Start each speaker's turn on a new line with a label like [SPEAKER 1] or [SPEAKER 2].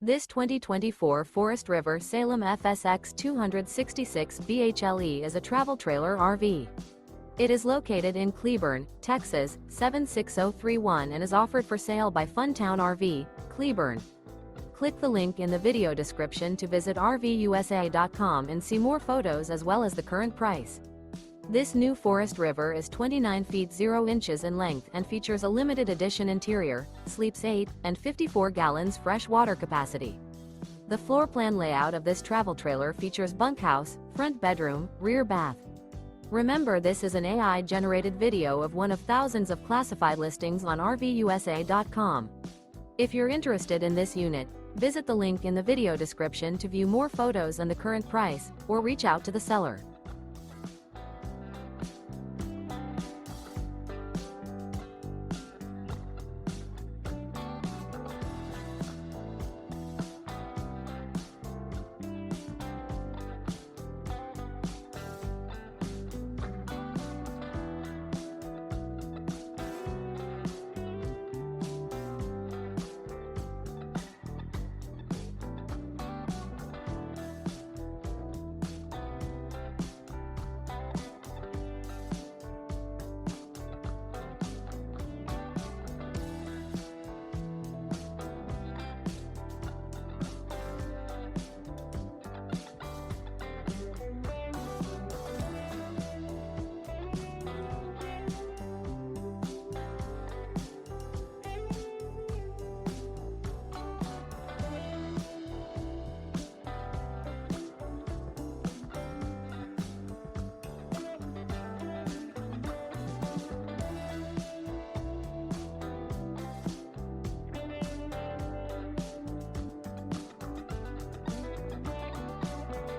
[SPEAKER 1] This 2024 Forest River Salem FSX 266 BHLE is a travel trailer RV. It is located in Cleburne, Texas, 76031 and is offered for sale by Funtown RV, Cleburne. Click the link in the video description to visit RVUSA.com and see more photos as well as the current price. This new Forest River is 29 feet 0 inches in length and features a limited edition interior, sleeps 8, and 54 gallons fresh water capacity. The floor plan layout of this travel trailer features bunkhouse, front bedroom, rear bath. Remember, this is an AI-generated video of one of thousands of classified listings on RVUSA.com. If you're interested in this unit, visit the link in the video description to view more photos and the current price, or reach out to the seller.